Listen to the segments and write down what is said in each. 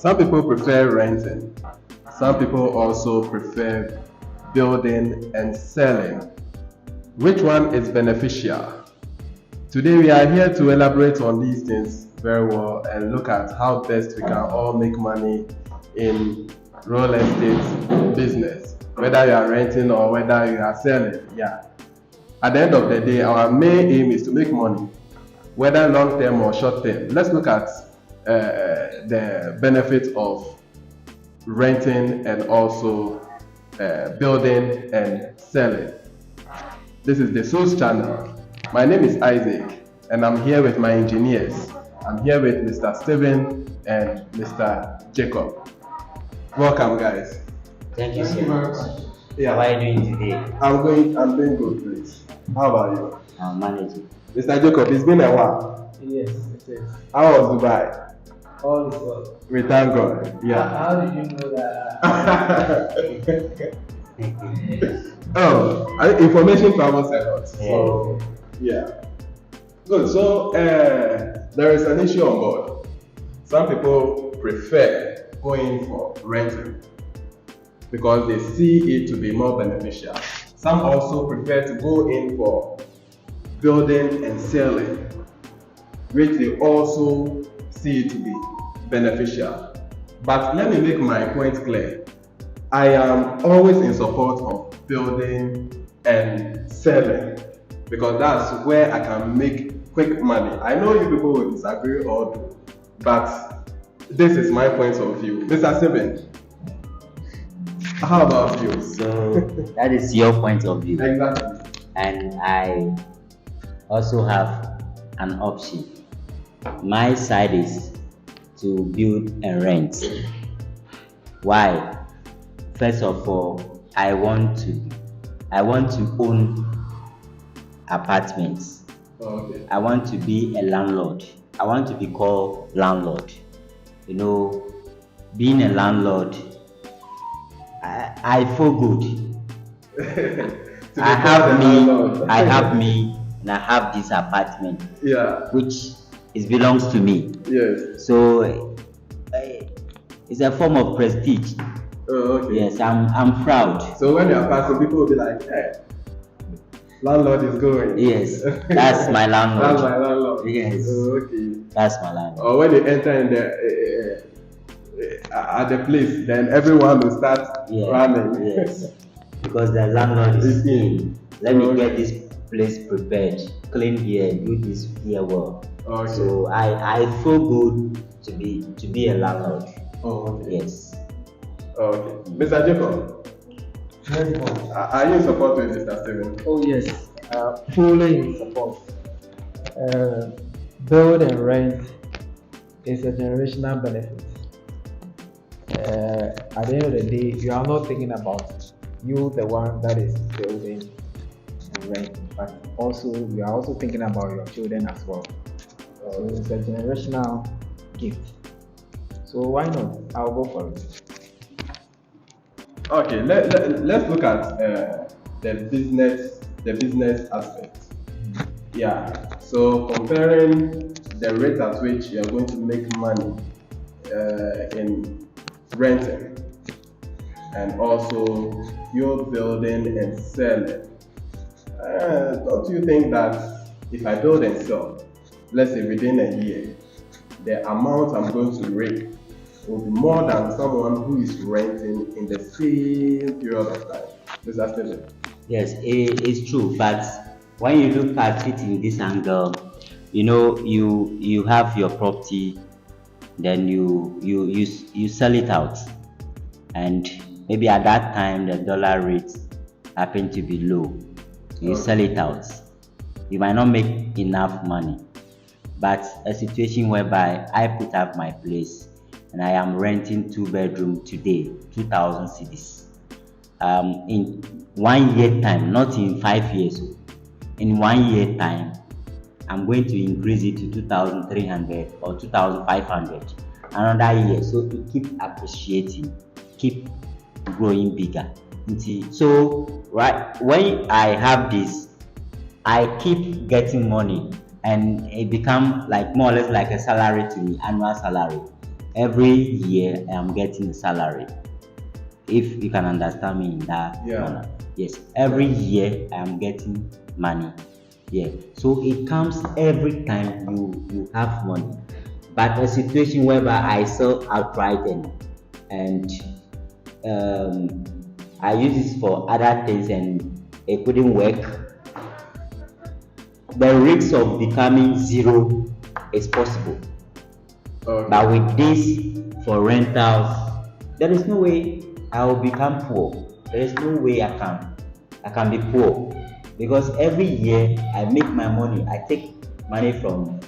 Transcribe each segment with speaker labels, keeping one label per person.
Speaker 1: some people prefer renting. Some people also prefer building and selling. Which one is beneficial? Today we are here to elaborate on these things very well and look at how best we can all make money in real estate business, whether you are renting or whether you are selling. Yeah. At the end of the day, our main aim is to make money, whether long term or short term. Let's look at the benefits of renting and also building and selling. This is the Source channel. My name is Isaac and I'm here with my engineers. I'm here with Mr. Steven and Mr. Jacob. Welcome, guys.
Speaker 2: Thank you so much.
Speaker 1: Yeah.
Speaker 2: How are you doing today?
Speaker 1: I'm doing good, please. How about you?
Speaker 2: I'm managing.
Speaker 1: Mr. Jacob, it's been a while.
Speaker 3: Yes, it is.
Speaker 1: How was Dubai?
Speaker 3: All is well.
Speaker 1: We thank God. Yeah.
Speaker 3: How did you know that?
Speaker 1: Information travels a lot. So, yeah. Good. So, there is an issue on board. Some people prefer going for renting because they see it to be more beneficial. Some also prefer to go in for building and selling, which they also see it to be beneficial. But let me make my point clear. I am always in support of building and selling because that's where I can make quick money. I know you people will disagree or do, but this is my point of view. Mr. Steven, how about you?
Speaker 2: So that is your point of view.
Speaker 1: Exactly.
Speaker 2: And I also have an option. My side is to build and rent. Why? First of all, I want to own apartments.
Speaker 1: Okay.
Speaker 2: I want to be a landlord. I want to be called landlord. You know, being a landlord, I feel good. I have me, and I have this apartment.
Speaker 1: Yeah.
Speaker 2: Which belongs to me.
Speaker 1: Yes.
Speaker 2: So it's a form of prestige.
Speaker 1: Oh, okay.
Speaker 2: Yes, I'm proud.
Speaker 1: So when you are passing, people will be like, "Hey, landlord is going."
Speaker 2: Yes, that's my landlord.
Speaker 1: That's my landlord.
Speaker 2: Yes.
Speaker 1: Oh, okay.
Speaker 2: That's my landlord.
Speaker 1: Or when you enter in the at the place, then everyone will start running.
Speaker 2: Yes, because the landlord is in. Let me get this place prepared, clean here, do this here well.
Speaker 1: Okay.
Speaker 2: So I feel good to be a landlord.
Speaker 1: Oh, okay.
Speaker 2: Yes.
Speaker 1: Okay. Mr. Jacob, are you in support with Mr. Steven?
Speaker 3: Oh yes, fully in support. Build and rent is a generational benefit. At the end of the day, you are not thinking about you, the one that is building and renting, but also you are also thinking about your children as well. So it's a generational gift. So why not? I'll go for it.
Speaker 1: Okay, let's look at the business aspect. Yeah. So comparing the rate at which you are going to make money in renting and also you're building and selling. Don't you think that if I build and sell, let's say within a year, the amount I'm going to rake will be more than someone who is renting in the same period of time? Mr. Steven?
Speaker 2: Yes, it's true. But when you look at it in this angle, you know, you have your property, then you sell it out, and maybe at that time the dollar rate happened to be low. You sell it out. You might not make enough money, but a situation whereby I put up my place and I am renting 2-bedroom today, 2,000 cedis. In 1 year time, not in 5 years. In 1 year time, I'm going to increase it to 2,300 or 2,500 another year. So to keep appreciating, keep growing bigger. So right when I have this, I keep getting money and it become like more or less like a salary to me, annual salary. every year I am getting a salary. If you can understand me in that
Speaker 1: Yeah.
Speaker 2: manner. Yes, every year I am getting money. Yeah. So it comes every time you have money. But a situation whereby I sell outright and I use it for other things and it couldn't work, the risk of becoming zero is possible.
Speaker 1: Okay.
Speaker 2: But with this for rentals, there is no way I will become poor. There is no way I can be poor because every year I make my money. I take money from.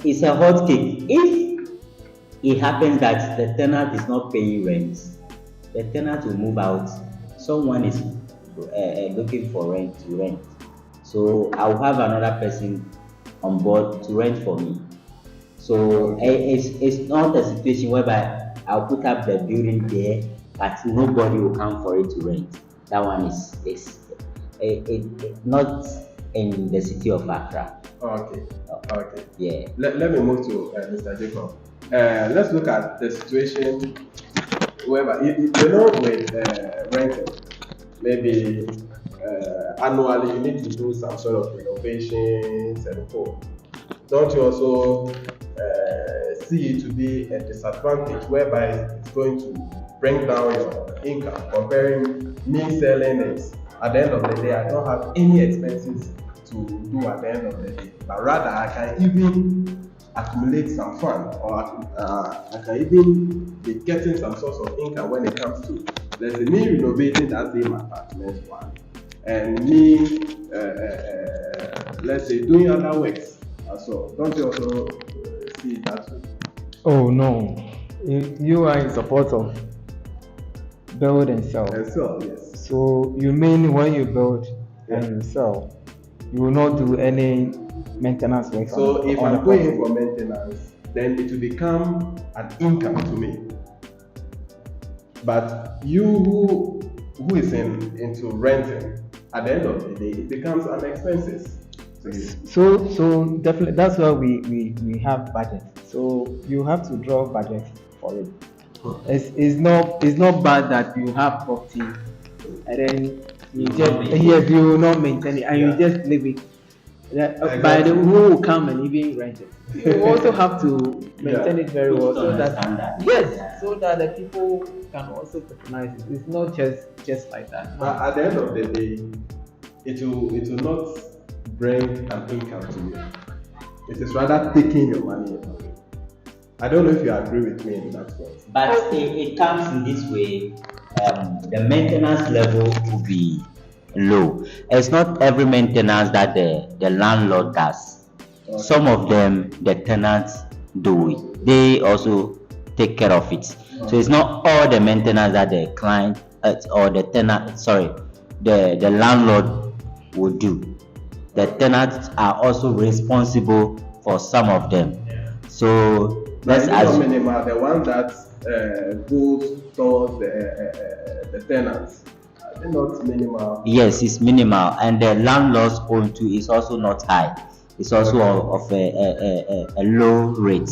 Speaker 2: It's a hot cake. If it happens that the tenant is not paying rent, the tenant will move out. Someone is looking for rent to rent. So I'll have another person on board to rent for me. So it's not a situation whereby I'll put up the building there, but nobody will come for it to rent. That one is not in the city of Accra.
Speaker 1: Okay. Okay.
Speaker 2: Yeah.
Speaker 1: Let me move to Mr. Jacob. Let's look at the situation whereby you know with renting, maybe annually you need to do some sort of renovations and co. Don't you also see it to be a disadvantage whereby it's going to bring down your income comparing me selling it at the end of the day I don't have any expenses to do at the end of the day, but rather I can even accumulate some fund or I can even be getting some source of income when it comes to let's say me renovating that same apartment one and me let's say doing other works as well. Don't you also see it that way?
Speaker 3: Oh no, you are in support of build and sell.
Speaker 1: And so yes.
Speaker 3: So you mean when you build and you sell, you will not do any maintenance work?
Speaker 1: So if
Speaker 3: on
Speaker 1: I'm going in for maintenance, then it will become an income to me. But you who is into renting, at the end of the day, it becomes an expenses.
Speaker 3: So definitely that's why we have budget. So you have to draw budget for it. It's not bad that you have property and then you you will not maintain it and you just leave it. By the who will come and even rent it. You also have to maintain it very well so that yes, so that the people can also patronize it. It's not just like that.
Speaker 1: But at the end of the day, it will not bring an income to you. It is rather taking your money away. I don't know if you agree with me in that point.
Speaker 2: But it comes in this way, the maintenance level will be low. It's not every maintenance that the landlord does.
Speaker 1: Okay.
Speaker 2: Some of them, the tenants do it. They also take care of it.
Speaker 1: Okay.
Speaker 2: So it's not all the maintenance that the client or the tenant, the landlord will do. The tenants are also responsible for some of them. So let's assume
Speaker 1: minimal, the one that goes towards the tenants. Are they not minimal?
Speaker 2: yes, it's minimal, and the landlord's own too is also not high. It's also of a low rate,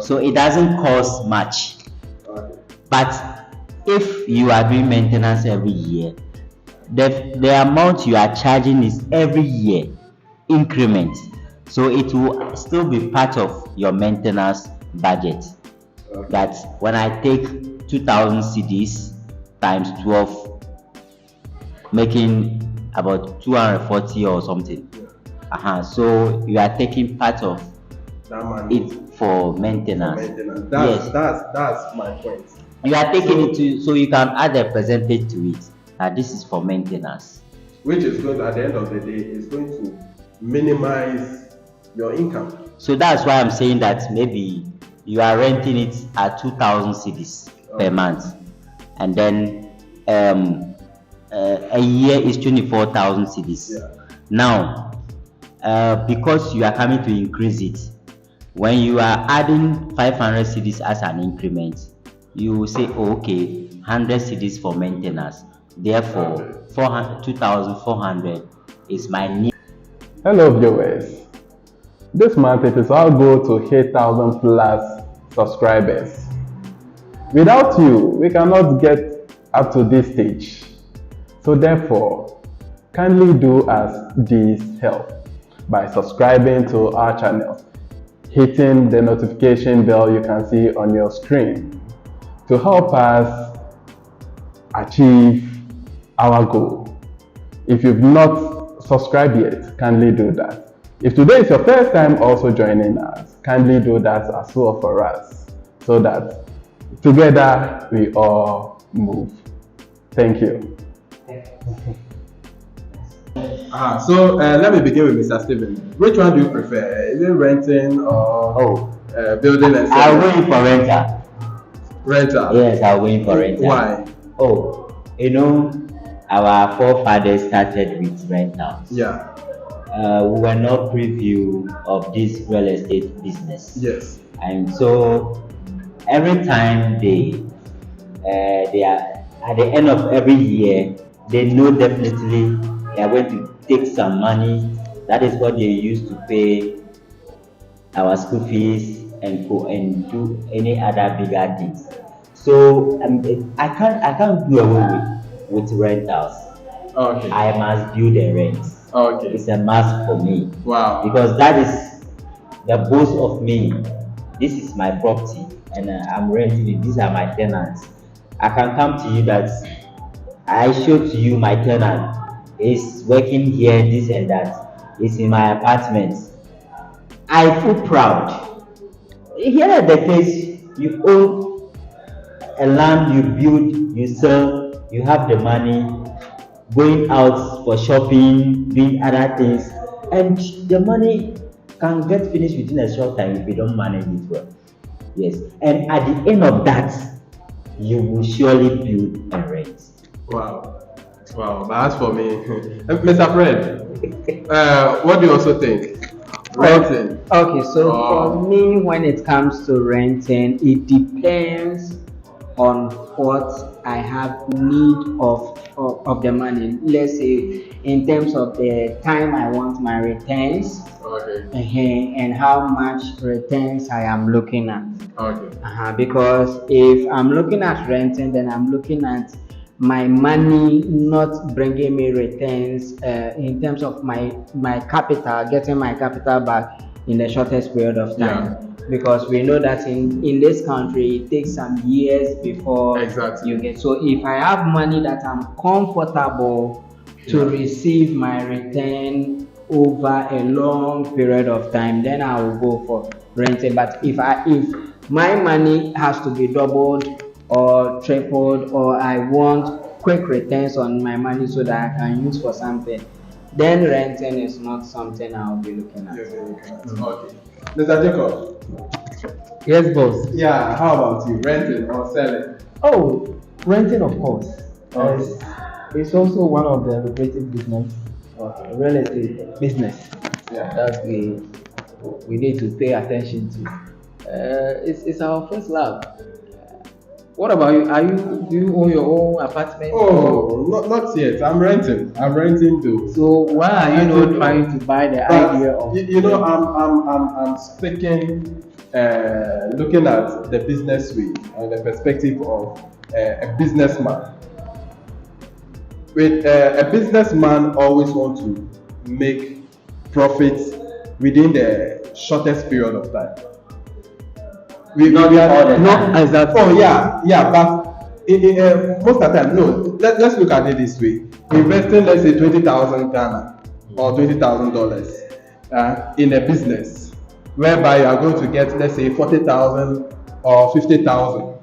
Speaker 2: so it doesn't cost much.
Speaker 1: Okay.
Speaker 2: But if you are doing maintenance every year, the amount you are charging is every year increment, so it will still be part of your maintenance budget.
Speaker 1: Okay.
Speaker 2: That when I take 2,000 cedis times 12, making about 240 or something. So you are taking part of
Speaker 1: That money
Speaker 2: it for maintenance.
Speaker 1: That's my point.
Speaker 2: You are taking it to, so you can add a percentage to it. This is for maintenance.
Speaker 1: Which is going to, at the end of the day, is going to minimize your income.
Speaker 2: So that's why I'm saying that maybe you are renting it at 2,000 cedis per month, and then a year is 24,000 cedis.
Speaker 1: Yeah.
Speaker 2: Now, because you are coming to increase it, when you are adding 500 cedis as an increment, you will say, oh, okay, 100 cedis for maintenance. Therefore, 2,400 is my need.
Speaker 1: Hello viewers. This month it is our goal to hit 1,000 plus subscribers. Without you, we cannot get up to this stage. So therefore, kindly do us this help by subscribing to our channel, hitting the notification bell you can see on your screen to help us achieve our goal. If you've not subscribed yet, kindly do that. If today is your first time also joining us, kindly do that as well for us so that together we all move. Thank you.
Speaker 2: So
Speaker 1: let me begin with Mr. Steven. Which one do you prefer? Is it renting or building and
Speaker 2: I'll
Speaker 1: selling?
Speaker 2: win for rental.
Speaker 1: Rental.
Speaker 2: Yes, I'll win for rental.
Speaker 1: Why?
Speaker 2: Oh, our forefathers started with rentals.
Speaker 1: Yeah.
Speaker 2: We were not preview of this real estate business.
Speaker 1: Yes.
Speaker 2: And so every time they are at the end of every year, they know definitely they are going to take some money. That is what they use to pay our school fees and do any other bigger things. So I can't do away with rentals.
Speaker 1: Okay.
Speaker 2: I must build a rent.
Speaker 1: Okay.
Speaker 2: It's a must for me.
Speaker 1: Wow.
Speaker 2: Because that is the boast of me. This is my property and I'm renting it. These are my tenants. I can come to you that I show to you my tenant is working here, this and that. It's in my apartment. I feel proud. Here are the case, you own a land, you build, you sell, you have the money, going out for shopping, doing other things, and the money can get finished within a short time if you don't manage it well. Yes, and at the end of that, you will surely build a rent.
Speaker 1: Wow. Wow, that's for me. Mr. Fred, what do you also think? Renting.
Speaker 3: Okay, so for me, when it comes to renting, it depends on what I have need of the money. Let's say in terms of the time I want my returns,
Speaker 1: Okay.
Speaker 3: and how much returns I am looking at.
Speaker 1: Okay.
Speaker 3: Because if I'm looking at renting, then I'm looking at my money not bringing me returns in terms of my capital, getting my capital back in the shortest period of time.
Speaker 1: Yeah.
Speaker 3: Because we know that in this country it takes some years before
Speaker 1: Exactly.
Speaker 3: you get. So if I have money that I'm comfortable to receive my return over a long period of time, then I will go for renting. But if my money has to be doubled or tripled, or I want quick returns on my money so that I can use for something, then renting is not something I'll be looking at.
Speaker 1: Okay. Mr. Jacob.
Speaker 3: Yes, boss.
Speaker 1: Yeah, how about you? Renting or selling?
Speaker 4: Oh, renting, of course.
Speaker 1: Okay.
Speaker 4: It's also one of the lucrative business, real estate business.
Speaker 1: Yeah.
Speaker 4: That we need to pay attention to. It's our first love. What about you? Do you own your own apartment?
Speaker 1: Oh, not yet. I'm renting. I'm renting too.
Speaker 4: So why are you not trying to buy the idea of?
Speaker 1: I'm speaking, looking at the business way and the perspective of a businessman. With a businessman always want to make profits within the shortest period of time.
Speaker 2: Not all the time.
Speaker 4: Not exactly.
Speaker 1: Oh yeah, but most of the time, no. Let's look at it this way: investing, let's say, 20,000 Ghana or $20,000 in a business, whereby you are going to get, let's say, 40,000 or 50,000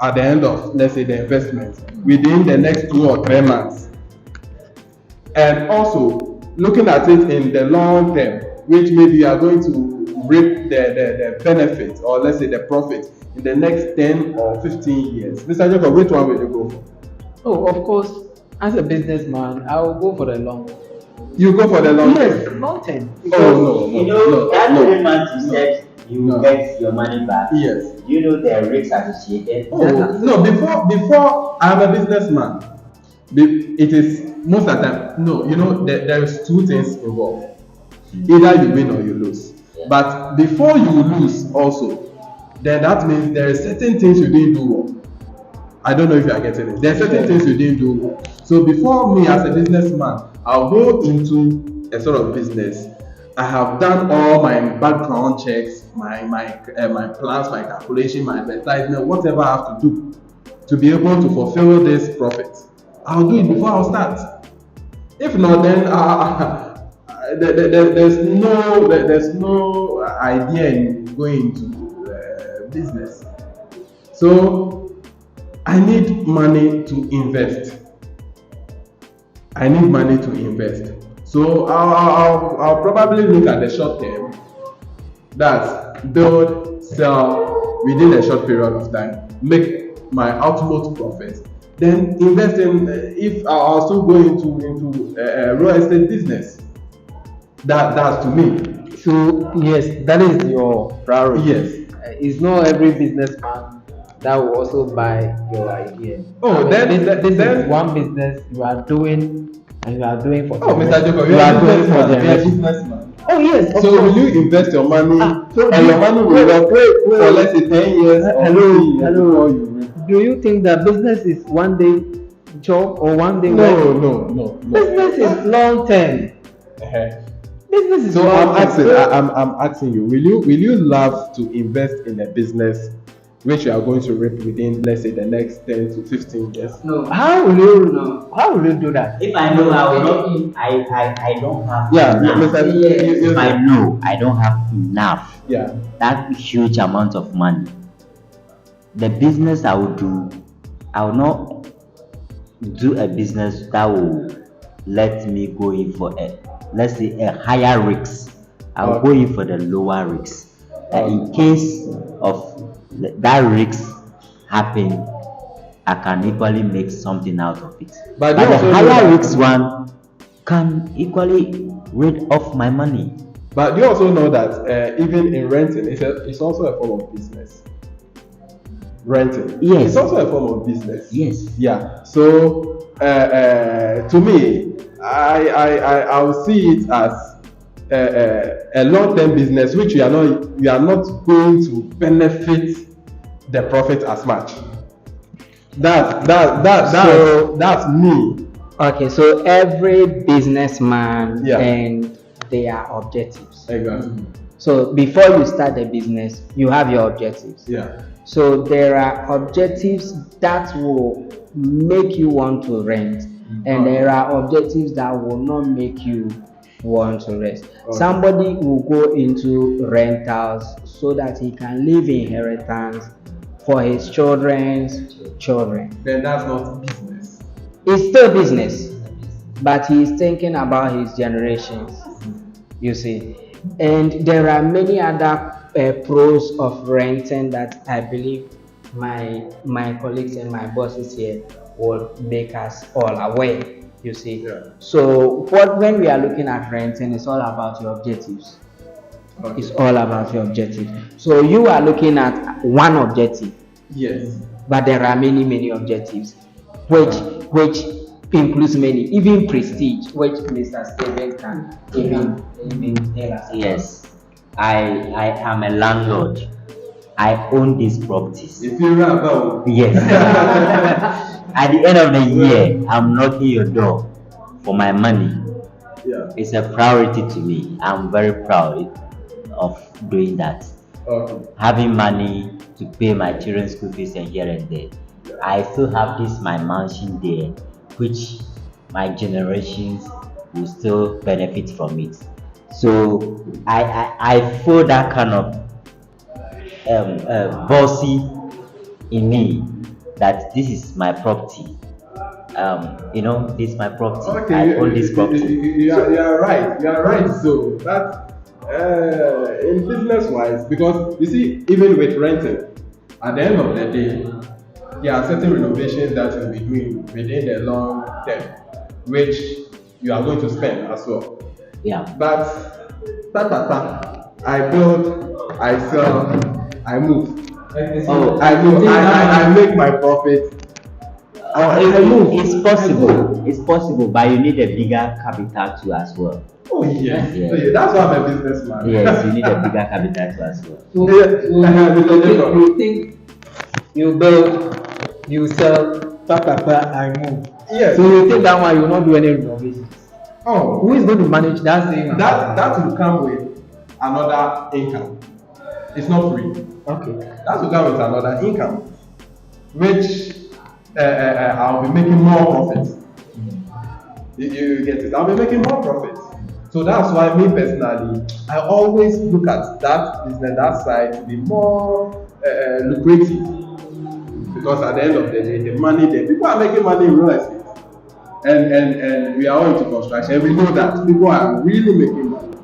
Speaker 1: at the end of, let's say, the investment within the next 2 or 3 months, and also looking at it in the long term, which maybe you are going to reap the benefit, or let's say the profit, in the next 10 or 15 years. Mr. Jacob, which one will you go for?
Speaker 4: Oh, of course. As a businessman, I will go for the long.
Speaker 1: You go for the long term?
Speaker 4: Yes, long term.
Speaker 1: Oh, no.
Speaker 2: That 3 months you said you get your money back.
Speaker 1: Yes.
Speaker 2: Do you know the risks associated?
Speaker 1: Oh, no, before I'm a businessman, it is most of the time, no, there is 2 things involved. Either you win or you lose. But before you lose also, then that means there are certain things you didn't do well. I don't know if you are getting it. There are certain things you didn't do well. So before me as a businessman, I'll go into a sort of business. I have done all my background checks, my plans, my calculation, my advertisement, whatever I have to do to be able to fulfill this profit. I'll do it before I'll start. If not, then there's no idea in going into business. So I need money to invest. I need money to invest. So I'll probably look at the short term. That's build, sell within a short period of time, make my ultimate profit. Then invest in if I'll still go into real estate business. That's to me.
Speaker 3: So yes, that is your priority.
Speaker 1: Yes.
Speaker 3: It's not every businessman that will also buy your idea.
Speaker 1: Oh,
Speaker 3: this
Speaker 1: then
Speaker 3: is one business you are doing, and you are doing for.
Speaker 1: Oh, Mr. Jacob,
Speaker 3: you are doing for
Speaker 1: a
Speaker 3: generation.
Speaker 1: businessman.
Speaker 3: Oh yes.
Speaker 1: So will you invest your money
Speaker 3: so
Speaker 1: and your money will work
Speaker 3: wait.
Speaker 1: for let's say 10 years or 15 years
Speaker 3: hello.
Speaker 1: before you reap?
Speaker 3: Do you think that business is one day job or one day work?
Speaker 1: No.
Speaker 3: Business is long term. Business is
Speaker 1: So
Speaker 3: long term.
Speaker 1: I'm asking you, will you love to invest in a business which you are going to reap within, let's say, the next 10 to 15 years?
Speaker 2: No.
Speaker 3: How will you know? How will you do that?
Speaker 2: If I know I will not, I don't have
Speaker 1: Yeah,
Speaker 2: enough.
Speaker 1: Mr.
Speaker 2: If I know I don't have enough,
Speaker 1: Yeah.
Speaker 2: that huge amount of money, the business I will do, I will not do a business that will let me go in for let's say a higher risk. I will go in for the lower risk. In case of that risk happen, I can equally make something out of it.
Speaker 1: But
Speaker 2: But
Speaker 1: you
Speaker 2: the
Speaker 1: also know
Speaker 2: higher
Speaker 1: that-
Speaker 2: risk one can equally rid off my money.
Speaker 1: But you also know that even in renting, it's also a form of business. Renting.
Speaker 2: Yes.
Speaker 1: It's also a form of business.
Speaker 2: Yes.
Speaker 1: Yeah. So to me, I will see it as a long-term business which you are not going to benefit the profit as much. That's me.
Speaker 4: Okay, so every businessman
Speaker 1: Yeah.
Speaker 4: and their objectives.
Speaker 1: Exactly.
Speaker 4: So before you start the business, you have your objectives.
Speaker 1: Yeah.
Speaker 4: So there are objectives that will make you want to rent, and there are objectives that will not make you want to rest.
Speaker 1: Okay.
Speaker 4: Somebody will go into rentals so that he can leave inheritance for his children's children.
Speaker 1: Then that's not business.
Speaker 4: It's still business, but he is thinking about his generations. You see, and there are many other pros of renting that I believe my colleagues and my bosses here will make us all aware. You see,
Speaker 1: Yeah.
Speaker 4: so when we are looking at renting, it's all about your objectives.
Speaker 1: Okay.
Speaker 4: It's all about your objectives. So you are looking at one objective,
Speaker 1: Yes.
Speaker 4: but there are many objectives, which includes many, even prestige, which Mr. Steven can even tell us.
Speaker 2: Yes. I am a landlord. I own these properties.
Speaker 1: If you rap out.
Speaker 2: Yes. At the end of the year, I'm knocking your door for my money.
Speaker 1: Yeah.
Speaker 2: It's a priority to me. I'm very proud of doing that.
Speaker 1: Okay.
Speaker 2: Having money to pay my children's school fees and here and there. I still have my mansion there, which my generations will still benefit from it. So I feel that kind of bossy in me, that this is my property. This is my property.
Speaker 1: Okay.
Speaker 2: I own this property.
Speaker 1: You are right. You are right. So that in business wise, because you see, even with renting, at the end of the day, there are certain renovations that you'll be doing within the long term, which you are going to spend as well.
Speaker 2: Yeah.
Speaker 1: But I build, I sell, I move.
Speaker 2: Oh,
Speaker 1: I move. I make my profit. I move.
Speaker 2: It's possible. It's possible, but you need a bigger capital too as well.
Speaker 1: Oh yes.
Speaker 2: Yeah.
Speaker 1: So, yeah, that's why I'm a businessman.
Speaker 2: Yes, you need a bigger capital too as well.
Speaker 3: So,
Speaker 1: Yeah.
Speaker 3: you think you build, you sell, pa, and move.
Speaker 1: Yes.
Speaker 3: So you think that one you will not do any renovation.
Speaker 1: Oh,
Speaker 3: Who is going to manage that same?
Speaker 1: that will come with another income. It's not free.
Speaker 3: Okay.
Speaker 1: That will come with another income, which I'll be making more profits. You get it? I'll be making more profits. So that's why me personally, I always look at that business, that side to be more lucrative. Because at the end of the day, the money there, people are making money in real estate. And we are all into construction. We know that people are really making money.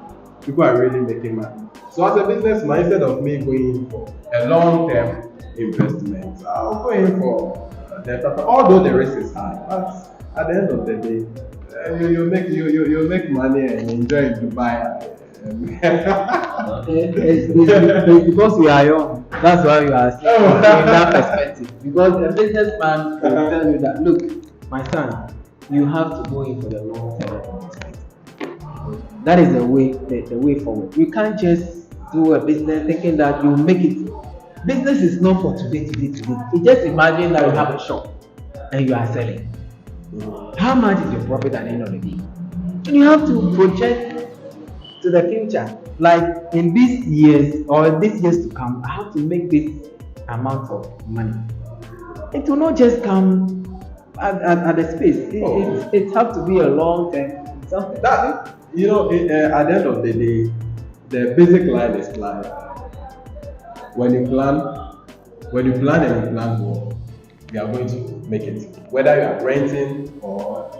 Speaker 1: People are really making money. So as a businessman, instead of me going for a long-term investment, I'll go in for although the risk is high, but at the end of the day, you make money and enjoy in Dubai.
Speaker 3: It's because we are young. That's why you are seeing in that perspective. Because a businessman will tell you that, look, my son, you have to go in for the long term investment. That is the way forward. You can't just do a business thinking that you make it. Business is not for today. You just imagine that you have a shop and you are selling. How much is your profit at the end of the day? And you have to project to the future. Like in these years or these years to come, I have to make this amount of money. It will not just come at the space. It has to be a long term something.
Speaker 1: That at the end of the day, the basic line is plan. When you plan and you plan well, you are going to make it. Whether you are renting or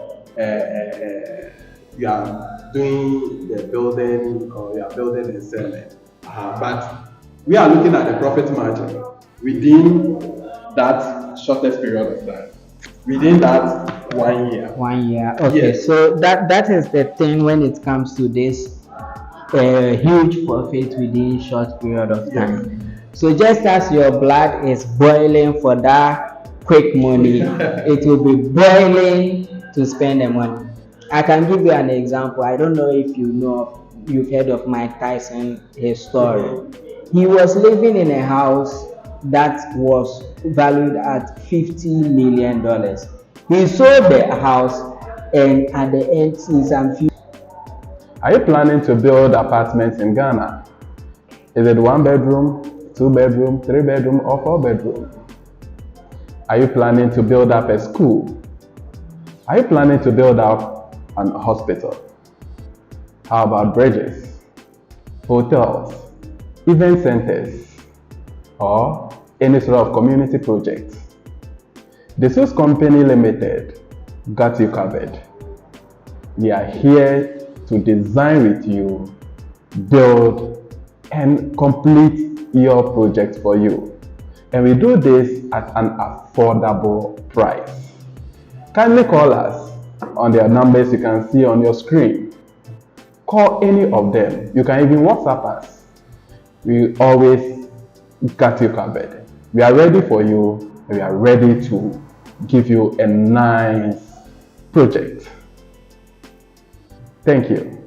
Speaker 1: you are doing the building or you are building and selling. But we are looking at the profit margin within that shortest period of time. Within that 1 year.
Speaker 4: 1 year. Okay,
Speaker 1: Yes.
Speaker 4: so that is the thing when it comes to this huge profit within short period of time. So just as your blood is boiling for that quick money, it will be boiling to spend the money. I can give you an example. I don't know if you've heard of Mike Tyson, his story. He was living in a house that was valued at $50 million. He sold the house, and at the end, in some few.
Speaker 1: Are you planning to build apartments in Ghana? Is it 1 bedroom, 2 bedroom, 3 bedroom, or 4 bedroom? Are you planning to build up a school? Are you planning to build up a hospital? How about bridges, hotels, event centers, or any sort of community project? The Swiss Company Limited got you covered. We are here to design with you, build, and complete your project for you. And we do this at an affordable price. Kindly call us on the numbers you can see on your screen. Call any of them. You can even WhatsApp us. We always got you covered. We are ready for you. We are ready to give you a nice project. Thank you.